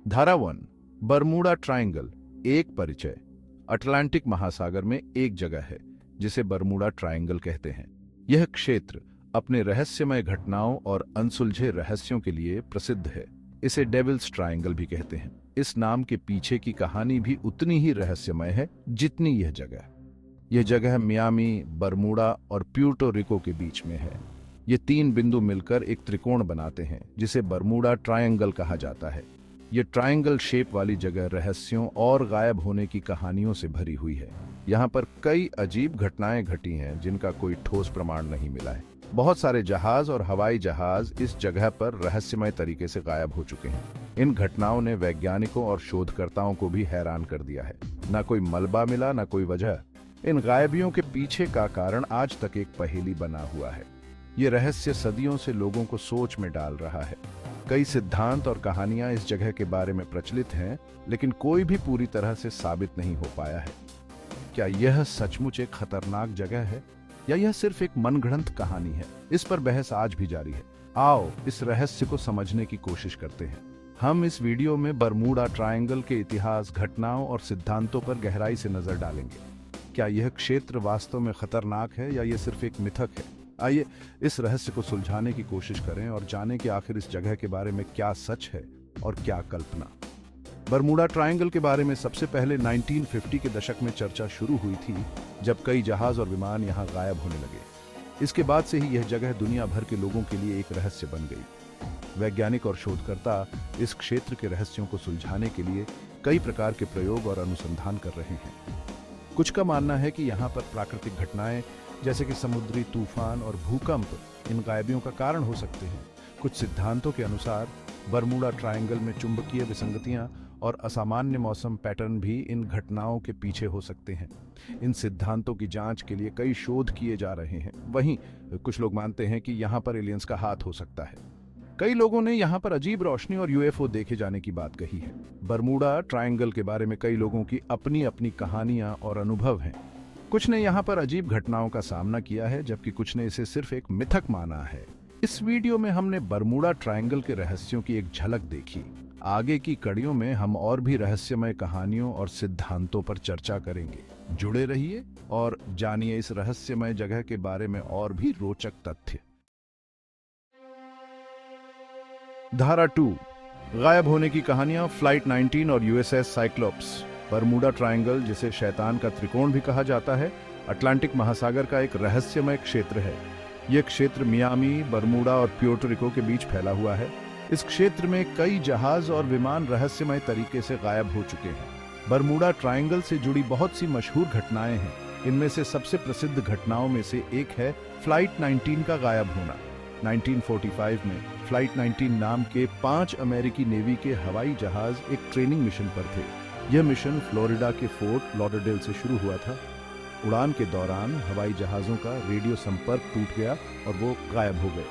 धारा 1 Bermuda triangle. एक परिचय। अटलांटिक महासागर में एक जगह है जिसे बरमूडा ट्रायंगल कहते हैं। यह क्षेत्र अपने रहस्यमय घटनाओं और अनसुलझे रहस्यों के लिए प्रसिद्ध है। इसे डेविल्स ट्रायंगल भी कहते हैं। इस नाम के पीछे की कहानी भी उतनी ही रहस्यमय है जितनी यह जगह। यह जगह मियामी, बरमूडा और प्यूर्टो रिको के बीच में है। ये तीन बिंदु मिलकर एक त्रिकोण बनाते हैं जिसे बरमूडा ट्रायंगल कहा जाता है। ये ट्रायंगल शेप वाली जगह रहस्यों और गायब होने की कहानियों से भरी हुई है। यहाँ पर कई अजीब घटनाएं घटी हैं जिनका कोई ठोस प्रमाण नहीं मिला है। बहुत सारे जहाज और हवाई जहाज इस जगह पर रहस्यमय तरीके से गायब हो चुके हैं। इन घटनाओं ने वैज्ञानिकों और शोधकर्ताओं को भी हैरान कर दिया है। न कोई मलबा मिला, न कोई वजह। इन गायबियों के पीछे का कारण आज तक एक पहेली बना हुआ है। ये रहस्य सदियों से लोगों को सोच में डाल रहा है। कई सिद्धांत और कहानियां इस जगह के बारे में प्रचलित हैं, लेकिन कोई भी पूरी तरह से साबित नहीं हो पाया है। क्या यह सचमुच एक खतरनाक जगह है या यह सिर्फ एक मनगढ़ंत कहानी है? इस पर बहस आज भी जारी है। आओ इस रहस्य को समझने की कोशिश करते हैं। हम इस वीडियो में बरमूडा ट्रायंगल के इतिहास, घटनाओं और सिद्धांतों पर गहराई से नजर डालेंगे। क्या यह क्षेत्र वास्तव में खतरनाक है या यह सिर्फ एक मिथक है? आइए इस रहस्य को सुलझाने की कोशिश करें और जानें कि आखिर इस जगह के बारे में क्या सच है और क्या कल्पना। बरमूडा ट्रायंगल के बारे में सबसे पहले 1950 के दशक में चर्चा शुरू हुई थी, जब कई जहाज और विमान यहां गायब होने लगे। इसके बाद से ही यह जगह दुनिया भर के लोगों के लिए एक रहस्य बन गई। वैज्ञानिक और शोधकर्ता इस क्षेत्र के रहस्यों को सुलझाने के लिए कई प्रकार के प्रयोग और अनुसंधान कर रहे हैं। कुछ का मानना है कि यहाँ पर प्राकृतिक घटनाएं जैसे कि समुद्री तूफान और भूकंप इन गायबियों का कारण हो सकते हैं। कुछ सिद्धांतों के अनुसार बरमूडा ट्रायंगल में चुंबकीय विसंगतियां और असामान्य मौसम पैटर्न भी इन घटनाओं के पीछे हो सकते हैं। इन सिद्धांतों की जांच के लिए कई शोध किए जा रहे हैं। वहीं कुछ लोग मानते हैं कि यहाँ पर एलियंस का हाथ हो सकता है। कई लोगों ने यहाँ पर अजीब रोशनी और यूएफओ देखे जाने की बात कही है। बरमूडा ट्रायंगल के बारे में कई लोगों की अपनी अपनी कहानियां और अनुभव हैं। कुछ ने यहाँ पर अजीब घटनाओं का सामना किया है, जबकि कुछ ने इसे सिर्फ एक मिथक माना है। इस वीडियो में हमने बरमूडा ट्रायंगल के रहस्यों की एक झलक देखी। आगे की कड़ियों में हम और भी रहस्यमय कहानियों और सिद्धांतों पर चर्चा करेंगे। जुड़े रहिए और जानिए इस रहस्यमय जगह के बारे में और भी रोचक तथ्य। धारा 2 गायब होने की कहानियां, फ्लाइट 19 और यूएसएस साइक्लोप्स। बरमूडा ट्रायंगल, जिसे शैतान का त्रिकोण भी कहा जाता है, अटलांटिक महासागर का एक रहस्यमय क्षेत्र है। यह क्षेत्र मियामी, बरमूडा और प्यूर्टो रिको के बीच फैला हुआ है। इस क्षेत्र में कई जहाज और विमान रहस्यमय तरीके से गायब हो चुके हैं। बरमूडा ट्रायंगल से जुड़ी बहुत सी मशहूर घटनाएं हैं। इनमें से सबसे प्रसिद्ध घटनाओं में से एक है फ्लाइट 19 का गायब होना। 1945 में फ्लाइट 19 नाम के 5 अमेरिकी नेवी के हवाई जहाज एक ट्रेनिंग मिशन पर थे। यह मिशन फ्लोरिडा के फोर्ट लॉडरडेल से शुरू हुआ था। उड़ान के दौरान हवाई जहाजों का रेडियो संपर्क टूट गया और वो गायब हो गए।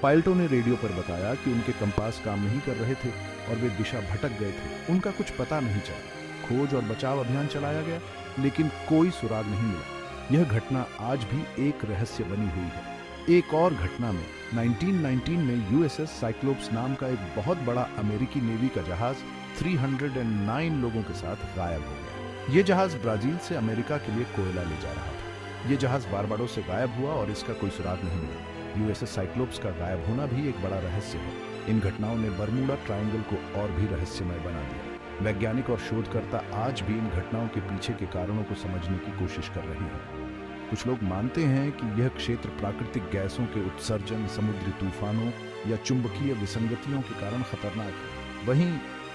पायलटों ने रेडियो पर बताया कि उनके कंपास काम नहीं कर रहे थे और वे दिशा भटक गए थे। उनका कुछ पता नहीं चला। खोज और बचाव अभियान चलाया गया, लेकिन कोई सुराग नहीं मिला। यह घटना आज भी एक रहस्य बनी हुई है। एक और घटना में 1919 में यूएसएस साइक्लोप्स नाम का एक बहुत बड़ा अमेरिकी नेवी का जहाज 309 लोगों के साथ गायब हो गया। ये जहाज ब्राजील से अमेरिका के लिए कोयला ले जा रहा था। ये जहाज बारबाडोस से गायब हुआ और इसका कोई सुराग नहीं मिला। यूएसएस साइक्लोप्स का गायब होना भी एक बड़ा रहस्य है। इन घटनाओं ने बरमूडा ट्रायंगल को और भी रहस्यमय बना दिया। वैज्ञानिक और शोधकर्ता आज भी इन घटनाओं के पीछे के कारणों को समझने की कोशिश कर रहे हैं। कुछ लोग मानते हैं कि यह क्षेत्र प्राकृतिक गैसों के उत्सर्जन, समुद्री तूफानों या चुंबकीय विसंगतियों के कारण खतरनाक है। वहीं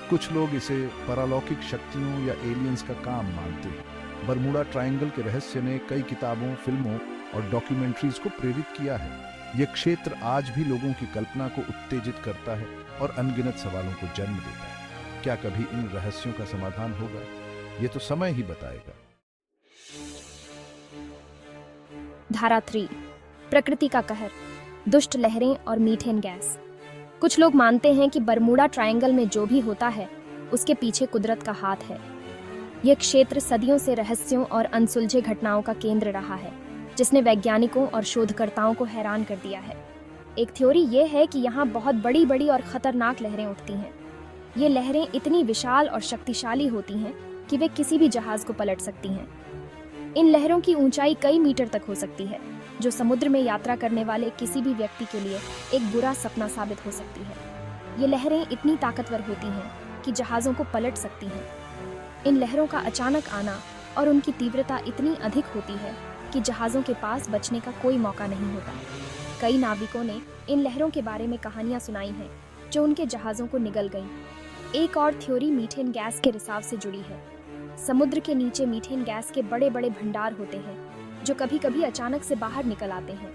कुछ लोग इसे पारलौकिक शक्तियों या एलियंस का काम मानते हैं। बरमूडा ट्रायंगल के रहस्य ने कई किताबों, फिल्मों और डॉक्यूमेंट्रीज को प्रेरित किया है। यह क्षेत्र आज भी लोगों की कल्पना को उत्तेजित करता है और अनगिनत सवालों को जन्म देता है। क्या कभी इन रहस्यों का समाधान होगा? ये तो समय ही बताएगा। धारा 3 प्रकृति का कहर, दुष्ट लहरें और मीथेन गैस। कुछ लोग मानते हैं कि बरमूडा ट्रायंगल में जो भी होता है उसके पीछे कुदरत का हाथ है। यह क्षेत्र सदियों से रहस्यों और अनसुलझे घटनाओं का केंद्र रहा है, जिसने वैज्ञानिकों और शोधकर्ताओं को हैरान कर दिया है। एक थ्योरी ये है कि यहाँ बहुत बड़ी बड़ी और खतरनाक लहरें उठती हैं। ये लहरें इतनी विशाल और शक्तिशाली होती हैं कि वे किसी भी जहाज को पलट सकती हैं। इन लहरों की ऊंचाई कई मीटर तक हो सकती है, जो समुद्र में यात्रा करने वाले किसी भी व्यक्ति के लिए एक बुरा सपना साबित हो सकती है। ये लहरें इतनी ताकतवर होती हैं कि जहाज़ों को पलट सकती हैं। इन लहरों का अचानक आना और उनकी तीव्रता इतनी अधिक होती है कि जहाज़ों के पास बचने का कोई मौका नहीं होता। कई नाविकों ने इन लहरों के बारे में कहानियां सुनाई हैं जो उनके जहाज़ों को निगल गईं। एक और थ्योरी मीथेन गैस के रिसाव से जुड़ी है। समुद्र के नीचे मीथेन गैस के बड़े बड़े भंडार होते हैं जो कभी कभी अचानक से बाहर निकल आते हैं।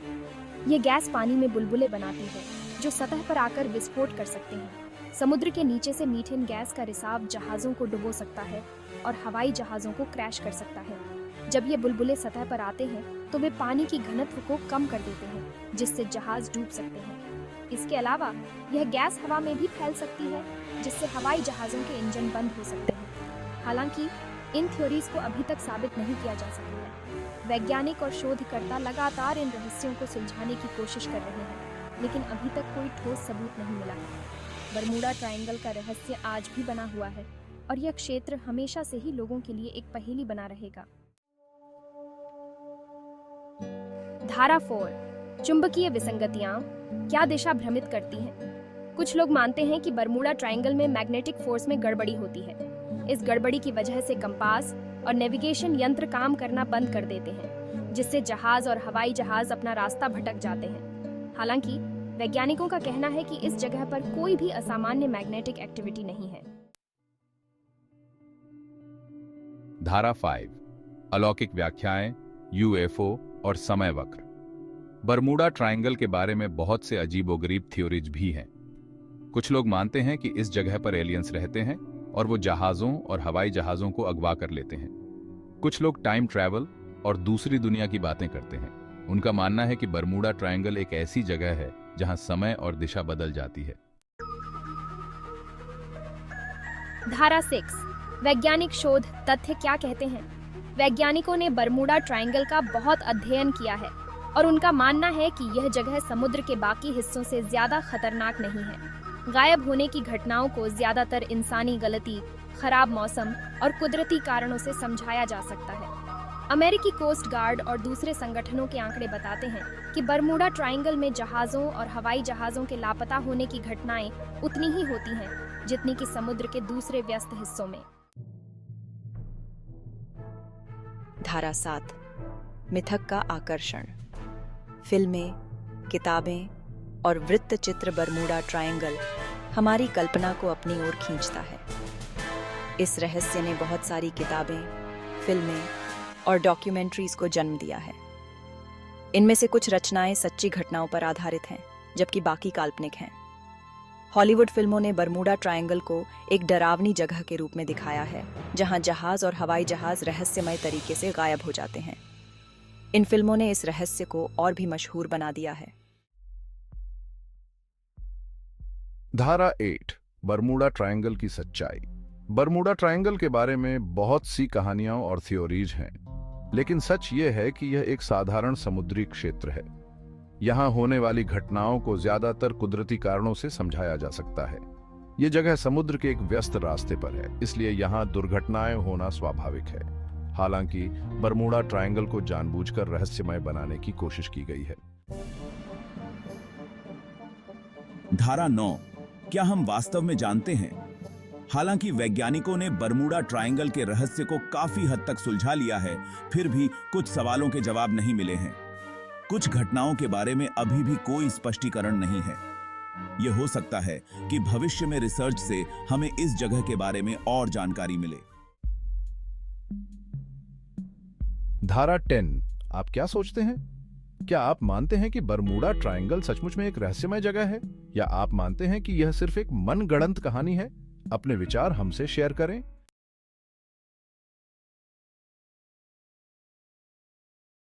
ये गैस पानी में बुलबुले बनाती है जो सतह पर आकर विस्फोट कर सकते हैं। समुद्र के नीचे से मीथेन गैस का रिसाव जहाज़ों को डुबो सकता है और हवाई जहाज़ों को क्रैश कर सकता है। जब ये बुलबुले सतह पर आते हैं तो वे पानी की घनत्व को कम कर देते हैं, जिससे जहाज डूब सकते हैं। इसके अलावा यह गैस हवा में भी फैल सकती है, जिससे हवाई जहाज़ों के इंजन बंद हो सकते हैं। हालांकि इन थ्योरीज को अभी तक साबित नहीं किया जा सका है। वैज्ञानिक और शोधकर्ता लगातार इन रहस्यों को सुलझाने की कोशिश कर रहे हैं, लेकिन अभी तक कोई ठोस सबूत नहीं मिला है। बरमूडा ट्रायंगल का रहस्य आज भी बना हुआ है और यह क्षेत्र हमेशा से ही लोगों के लिए एक पहेली बना रहेगा। धारा 4, चुंबकीय विसंगतियां क्या दिशा भ्रमित करती हैं? कुछ लोग मानते हैं कि बरमूडा ट्रायंगल में मैग्नेटिक फोर्स में गड़बड़ी होती है। इस गड़बड़ी की वजह से कंपास और नेविगेशन यंत्र काम करना बंद कर देते हैं, जिससे जहाज और हवाई जहाज अपना रास्ता भटक जाते हैं। हालांकि वैज्ञानिकों का कहना है कि इस जगह पर कोई भी असामान्य मैग्नेटिक एक्टिविटी नहीं है। धारा 5, अलौकिक व्याख्याएं, यूएफओ और समय वक्र। बरमूडा ट्रायंगल के बारे में बहुत से अजीबोगरीब थ्योरीज भी हैं। कुछ लोग मानते हैं कि इस जगह पर एलियंस रहते हैं और वो जहाज़ों और हवाई जहाज़ों को अगवा कर लेते हैं। कुछ लोग टाइम ट्रैवल और दूसरी दुनिया की बातें करते हैं। उनका मानना है कि बरमूडा ट्रायंगल एक ऐसी जगह है जहां समय और दिशा बदल जाती है। धारा 6, वैज्ञानिक शोध तथ्य क्या कहते हैं? वैज्ञानिकों ने बरमूडा ट्रायंगल का बहुत अध्ययन किया है और उनका मानना है कि यह जगह समुद्र के बाकी हिस्सों से ज्यादा खतरनाक नहीं है। गायब होने की घटनाओं को ज्यादातर इंसानी गलती, खराब मौसम और कुदरती कारणों से समझाया जा सकता है। अमेरिकी कोस्ट गार्ड और दूसरे संगठनों के आंकड़े बताते हैं कि बरमूडा ट्रायंगल में जहाज़ों और हवाई जहाज़ों के लापता होने की घटनाएं उतनी ही होती हैं जितनी कि समुद्र के दूसरे व्यस्त हिस्सों में। धारा 7, मिथक का आकर्षण। फिल्में, किताबें और वृत्तचित्र बरमूडा ट्रायंगल हमारी कल्पना को अपनी ओर खींचता है। इस रहस्य ने बहुत सारी किताबें, फिल्में और डॉक्यूमेंट्रीज को जन्म दिया है। इनमें से कुछ रचनाएं सच्ची घटनाओं पर आधारित हैं, जबकि बाकी काल्पनिक हैं। हॉलीवुड फिल्मों ने बरमूडा ट्रायंगल को एक डरावनी जगह के रूप में दिखाया है, जहां जहाज और हवाई जहाज रहस्यमय तरीके से गायब हो जाते हैं। इन फिल्मों ने इस रहस्य को और भी मशहूर बना दिया है। धारा 8, बरमूडा ट्रायंगल की सच्चाई। बरमूडा ट्रायंगल के बारे में बहुत सी कहानियां और थ्योरीज हैं, लेकिन सच ये है कि यह एक साधारण समुद्री क्षेत्र है। यहां होने वाली घटनाओं को ज्यादातर कुदरती कारणों से समझाया जा सकता है। ये जगह समुद्र के एक व्यस्त रास्ते पर है, इसलिए यहां दुर्घटनाएं होना स्वाभाविक है। हालांकि बरमूडा ट्रायंगल को जानबूझकर रहस्यमय बनाने की कोशिश की गई है। धारा 9, क्या हम वास्तव में जानते हैं? हालांकि वैज्ञानिकों ने बरमूडा ट्रायंगल के रहस्य को काफी हद तक सुलझा लिया है, फिर भी कुछ सवालों के जवाब नहीं मिले हैं। कुछ घटनाओं के बारे में अभी भी कोई स्पष्टीकरण नहीं है। यह हो सकता है कि भविष्य में रिसर्च से हमें इस जगह के बारे में और जानकारी मिले। धारा 10, आप क्या सोचते हैं? क्या आप मानते हैं कि बरमूडा ट्रायंगल सचमुच में एक रहस्यमय जगह है, या आप मानते हैं कि यह सिर्फ एक मनगढ़ंत कहानी है? अपने विचार हमसे शेयर करें।